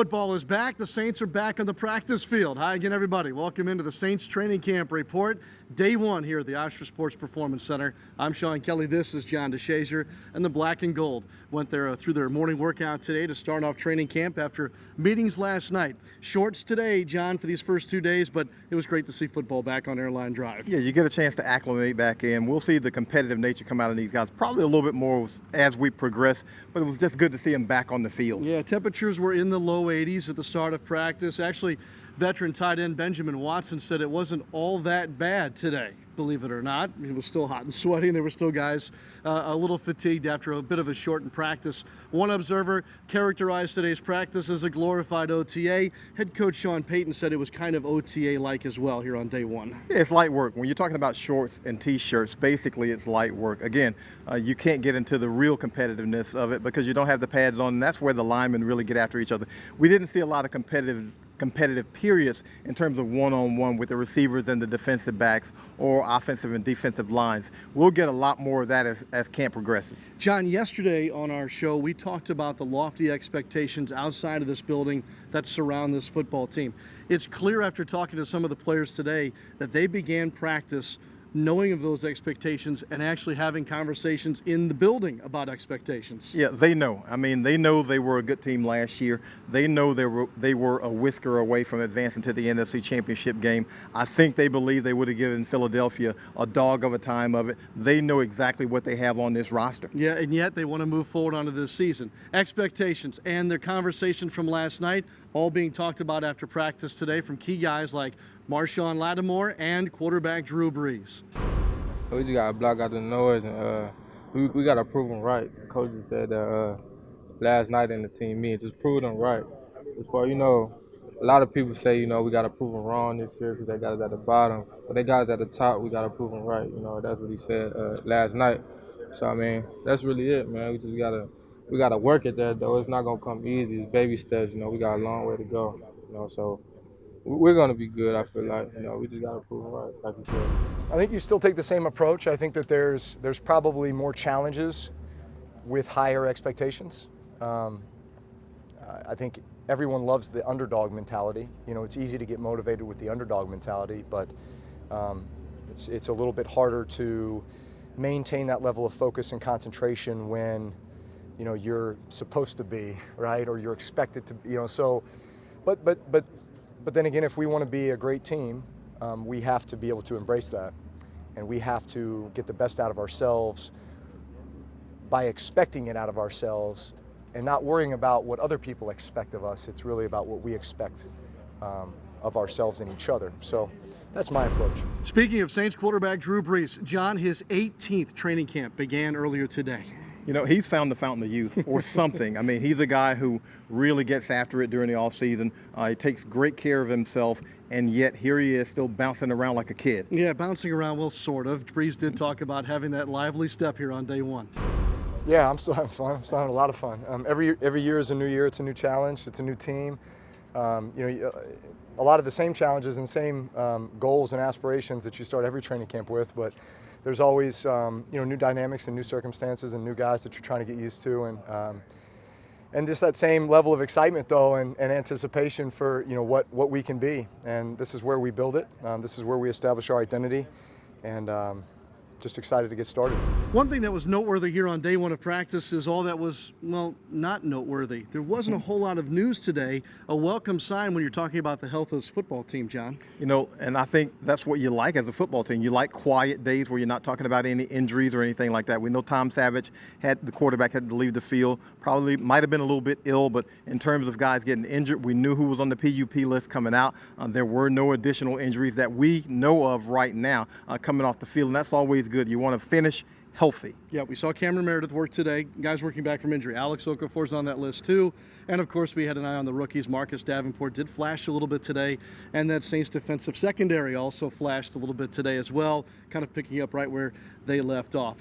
Football is back. The Saints are back on the practice field. Hi again, everybody. Welcome into the Saints training camp report. Day one here at the Oyster Sports Performance Center. I'm Sean Kelley. This is John Deshazier. And the black and gold went through their morning workout today to start off training camp after meetings last night. Shorts today, John, for these first 2 days, but it was great to see football back on Airline Drive. Yeah, you get a chance to acclimate back in. We'll see the competitive nature come out of these guys probably a little bit more as we progress, but it was just good to see them back on the field. Yeah, temperatures were in the low 80s at the start of practice. Actually, veteran tight end Benjamin Watson said it wasn't all that bad today, believe it or not. It was still hot and sweaty, and there were still guys a little fatigued after a bit of a shortened practice. One observer characterized today's practice as a glorified OTA. Head coach Sean Payton said it was kind of OTA-like as well here on day one. Yeah, it's light work. When you're talking about shorts and T-shirts, basically it's light work. Again, you can't get into the real competitiveness of it because you don't have the pads on, and that's where the linemen really get after each other. We didn't see a lot of competitive periods in terms of one-on-one with the receivers and the defensive backs or offensive and defensive lines. We'll get a lot more of that as camp progresses. John, yesterday on our show, we talked about the lofty expectations outside of this building that surround this football team. It's clear after talking to some of the players today that they began practice knowing of those expectations and actually having conversations in the building about expectations. Yeah, they know. I mean, they know they were a good team last year. They know they were a whisker away from advancing to the NFC Championship game. I think they believe they would have given Philadelphia a dog of a time of it. They know exactly what they have on this roster. Yeah, and yet they want to move forward onto this season. Expectations and their conversation from last night all being talked about after practice today from key guys like Marshawn Lattimore and quarterback Drew Brees. We just got to block out the noise, and we got to prove them right. The coach just said that last night in the team meeting, just prove them right. As far, a lot of people say, we got to prove them wrong this year because they got us at the bottom. But they got us at the top, we got to prove them right. That's what he said last night. So, I mean, that's really it, man. We got to work at that, though. It's not going to come easy. It's baby steps, we got a long way to go, so we're going to be good, I feel like. We just got to prove it right, like you said. I think you still take the same approach. I think that there's probably more challenges with higher expectations. I think everyone loves the underdog mentality. It's easy to get motivated with the underdog mentality, but it's a little bit harder to maintain that level of focus and concentration when you're supposed to be, right, or you're expected to be. But then again, if we want to be a great team, we have to be able to embrace that. And we have to get the best out of ourselves by expecting it out of ourselves and not worrying about what other people expect of us. It's really about what we expect of ourselves and each other. So that's my approach. Speaking of Saints quarterback Drew Brees, John, his 18th training camp began earlier today. He's found the fountain of youth or something. I mean, he's a guy who really gets after it during the offseason. He takes great care of himself, and yet here he is still bouncing around like a kid. Yeah, bouncing around, well, sort of. Brees did talk about having that lively step here on day one. Yeah, I'm still having fun. I'm still having a lot of fun. Every year is a new year. It's a new challenge. It's a new team. A lot of the same challenges and same goals and aspirations that you start every training camp with, but there's always new dynamics and new circumstances and new guys that you're trying to get used to, and just that same level of excitement though and anticipation for what we can be. And this is where we build it. This is where we establish our identity, and just excited to get started. One thing that was noteworthy here on day one of practice is all that was, well, not noteworthy. There wasn't a whole lot of news today, a welcome sign when you're talking about the health of this football team, John. And I think that's what you like as a football team. You like quiet days where you're not talking about any injuries or anything like that. We know Tom Savage, the quarterback, had to leave the field. Probably might have been a little bit ill, but in terms of guys getting injured, we knew who was on the PUP list coming out. There were no additional injuries that we know of right now coming off the field, and that's always good. You want to finish healthy. Yeah, we saw Cameron Meredith work today. Guys working back from injury. Alex Okafor's on that list too. And of course, we had an eye on the rookies. Marcus Davenport did flash a little bit today. And that Saints defensive secondary also flashed a little bit today as well, kind of picking up right where they left off.